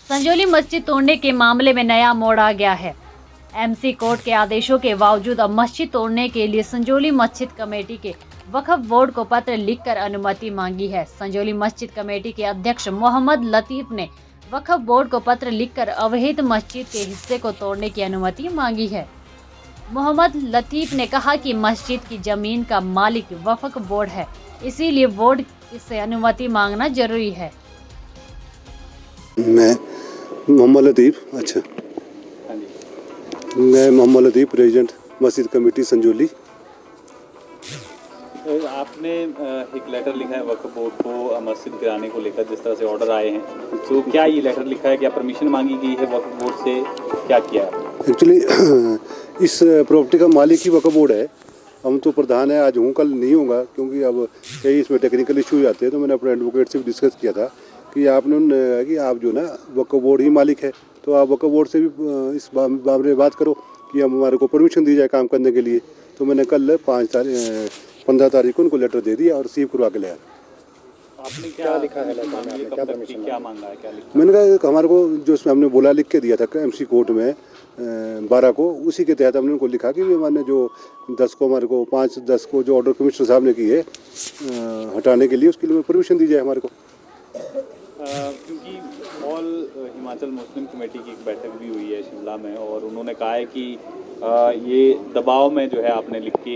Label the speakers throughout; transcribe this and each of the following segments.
Speaker 1: संजौली मस्जिद तोड़ने के मामले में नया मोड़ आ गया है। एमसी कोर्ट के आदेशों के बावजूद अब मस्जिद तोड़ने के लिए संजौली मस्जिद कमेटी के वक्फ बोर्ड को पत्र लिखकर अनुमति मांगी है। संजौली मस्जिद कमेटी के अध्यक्ष मोहम्मद लतीफ ने वक्फ बोर्ड को पत्र लिखकर अवैध मस्जिद के हिस्से को तोड़ने की अनुमति मांगी है। मोहम्मद लतीफ ने कहा कि मस्जिद की जमीन का मालिक वक्फ बोर्ड है, इसीलिए बोर्ड से अनुमति मांगना जरूरी है।
Speaker 2: मैं मोहम्मद लतीफ़ प्रेसिडेंट मस्जिद कमेटी संजौली।
Speaker 3: आपने एक लेटर लिखा है वक्फ बोर्ड को मस्जिद गिराने को लेकर, जिस तरह से ऑर्डर आए हैं, तो क्या ये लेटर लिखा है, क्या परमिशन मांगी गई है वक्फ बोर्ड से, क्या किया है?
Speaker 2: एक्चुअली इस प्रॉपर्टी का मालिक ही वक्फ बोर्ड है। हम तो प्रधान है, आज हूँ कल नहीं होगा, क्योंकि अब कई इसमें टेक्निकल इशू आते हैं। तो मैंने अपने एडवोकेट से भी डिस्कस किया था कि आपने कि आप जो ना वक्फ बोर्ड ही मालिक है, तो आप वक्फ बोर्ड से भी इस बारे में बात करो कि हमारे को परमिशन दी जाए काम करने के लिए। तो मैंने कल 15 तारीख को उनको लेटर दे दिया और रिसीव करवा के लाया।
Speaker 3: आपने क्या लिखा है लेटर में, क्या परमिशन, क्या मांगा है, क्या लिखा?
Speaker 2: मैंने कहा हमारे को जो उसमें हमने बोला लिख के दिया था एमसी कोर्ट में 12 को, उसी के तहत हमने उनको लिखा कि मैंने जो 10 को हमारे को 5-10 को जो ऑर्डर कमिश्नर साहब ने किए हटाने के लिए, उसके लिए परमिशन दी जाए हमारे को।
Speaker 3: क्योंकि ऑल हिमाचल मुस्लिम कमेटी की एक बैठक भी हुई है शिमला में, और उन्होंने कहा है कि ये दबाव में जो है आपने लिख के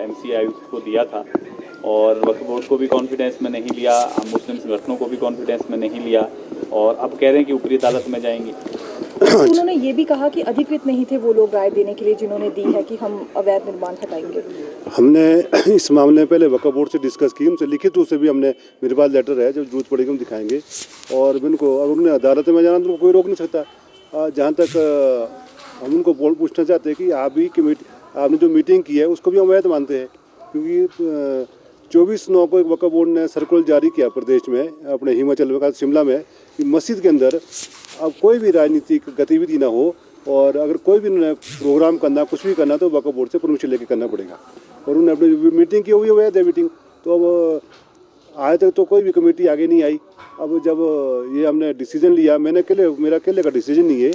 Speaker 3: एमसी आयुक्त को दिया था, और वक्फ बोर्ड को भी कॉन्फिडेंस में नहीं लिया, मुस्लिम संगठनों को भी कॉन्फिडेंस में नहीं लिया, और अब कह रहे हैं कि ऊपरी अदालत में जाएंगे।
Speaker 4: उन्होंने ये भी कहा कि अधिकृत नहीं थे वो लोग राय देने के लिए जिन्होंने दी है कि हम अवैध निर्माण हटाएंगे।
Speaker 2: हमने इस मामले में पहले वक्फ बोर्ड से डिस्कस की, उनसे लिखित रूप से भी हमने, मेरे पास लेटर है, जब जरूरत पड़ेगी हम दिखाएंगे। और उनको अगर उन्हें अदालत में जाना तो उनको कोई रोक नहीं सकता। जहाँ तक हम उनको पूछना चाहते हैं कि आप भी कमेटी, आपने जो मीटिंग की है उसको भी हम अवैध मानते हैं, क्योंकि 24/9 को एक वक्फ बोर्ड ने सर्कुलर जारी किया प्रदेश में, अपने हिमाचल में, शिमला में, कि मस्जिद के अंदर अब कोई भी राजनीतिक गतिविधि ना हो, और अगर कोई भी प्रोग्राम करना, कुछ भी करना, तो वक्फ बोर्ड से परमिशन लेके करना पड़ेगा। और उन्होंने अपनी मीटिंग की, हुई अवैध है मीटिंग। तो अब आज तक तो कोई भी कमेटी आगे नहीं आई। अब जब ये हमने डिसीजन लिया, मेरा अकेले का डिसीजन नहीं है,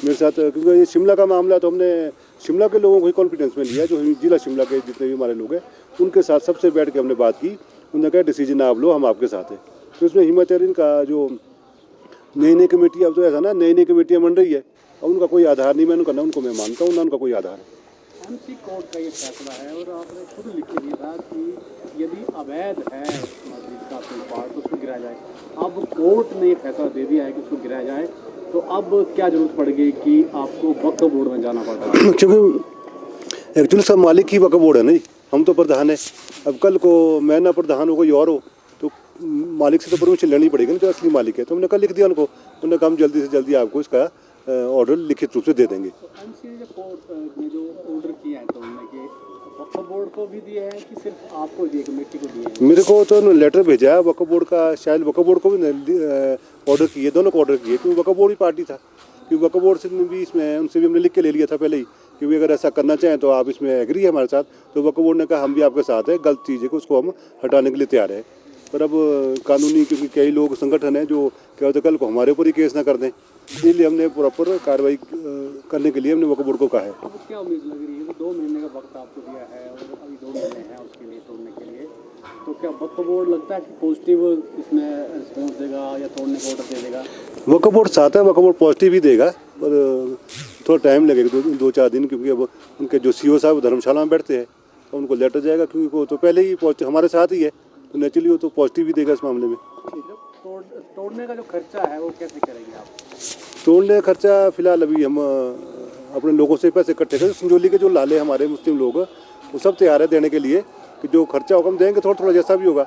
Speaker 2: मेरे साथ, क्योंकि ये शिमला का मामला, तो हमने शिमला के लोगों को ही कॉन्फिडेंस में लिया, जो जिला शिमला के जितने भी हमारे लोग हैं, उनके साथ सबसे बैठ के हमने बात की। उन्होंने कहा डिसीजन आप लो, हम आपके साथ हैं। तो इसमें हिमाचल का जो नई कमेटी, अब तो ऐसा ना नई कमेटियाँ बन रही है, और उनका कोई आधार नहीं, मैं उनको मैं मानता हूँ ना, उनका कोई आधार है।
Speaker 5: एमसी कोर्ट का ये फैसला है, और आपने खुद लिख के दिया था कि यदि अवैध है मस्जिद का कोई पार्ट तो उसको गिराया जाए। अब कोर्ट ने फैसला दे दिया है कि उसको गिराया जाए, तो अब क्या जरूरत पड़ गई कि आपको वक्फ बोर्ड में जाना पड़ रहा है?
Speaker 2: क्योंकि एक्चुअली सब मालिक ही वक्फ बोर्ड है ना जी, हम तो प्रधान है। अब कल को मैं ना प्रधान हो, कोई और हो, तो मालिक से तो परमिशन लेनी पड़ेगी ना, जो असली मालिक है। तो हमने कल लिख दिया उनको, उन्होंने कहा हम जल्दी से जल्दी आपको इसका ऑर्डर लिखित रूप से दे देंगे।
Speaker 5: एमसी ने जो ऑर्डर किया है तोड़ने के, वक्फ बोर्ड को भी दिए हैं कि सिर्फ आपको दिए, कमेटी को दिए हैं?
Speaker 2: मेरे को तो लेटर भेजा है वक्फ बोर्ड का, शायद वक्फ बोर्ड को भी ऑर्डर किए, दोनों को ऑर्डर किए, क्योंकि वक्फ बोर्ड ही पार्टी था। क्योंकि वक्फ बोर्ड से भी इसमें, उनसे भी हमने लिख के ले लिया था पहले ही कि भी अगर ऐसा करना चाहें तो आप इसमें एग्री है हमारे साथ। तो वक्फ बोर्ड ने कहा हम भी आपके साथ है, गलत चीज़ है कि उसको हम हटाने के लिए तैयार है। पर अब कानूनी, क्योंकि कई लोग संगठन हैं जो क्या होता है कल को हमारे ऊपर ही केस ना कर दें, इसलिए हमने प्रॉपर कार्रवाई करने के लिए हमने वक्फ बोर्ड को कहा है।
Speaker 5: अब क्या उम्मीद लग रही है कि 2 महीने का वक्त आपको दिया है, और अभी 2 महीने हैं उसके लिए तोड़ने के लिए, तो क्या वक्फ बोर्ड लगता है कि पॉजिटिव इसमें रिस्पॉन्स देगा या तोड़ने का ऑर्डर दे देगा?
Speaker 2: वक्फ बोर्ड साथ है, वक्फ बोर्ड पॉजिटिव ही देगा, पर थोड़ा टाइम लगेगा, 2-4 दिन, क्योंकि अब उनके जो सीओ साहब धर्मशाला में बैठते हैं, तो उनको लेटर जाएगा, क्योंकि वो तो पहले ही पॉजिटिव हमारे साथ ही है, तो नेचुरली वो तो पॉजिटिव ही देगा इस मामले में।
Speaker 5: तोड़ने का जो खर्चा है वो कैसे करेंगे आप?
Speaker 2: तोड़ने का खर्चा फिलहाल अभी हम अपने लोगों से पैसे इकट्ठे करें, संजौली के जो लाले हमारे मुस्लिम लोग, वो सब तैयार है देने के लिए, कि जो खर्चा होगा हम देंगे, थोड़ा जैसा भी होगा।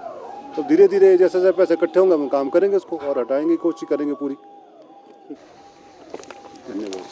Speaker 2: तो धीरे धीरे जैसे जैसे पैसे इकट्ठे होंगे हम काम करेंगे उसको, और हटाएंगे, कोशिश करेंगे पूरी। धन्यवाद।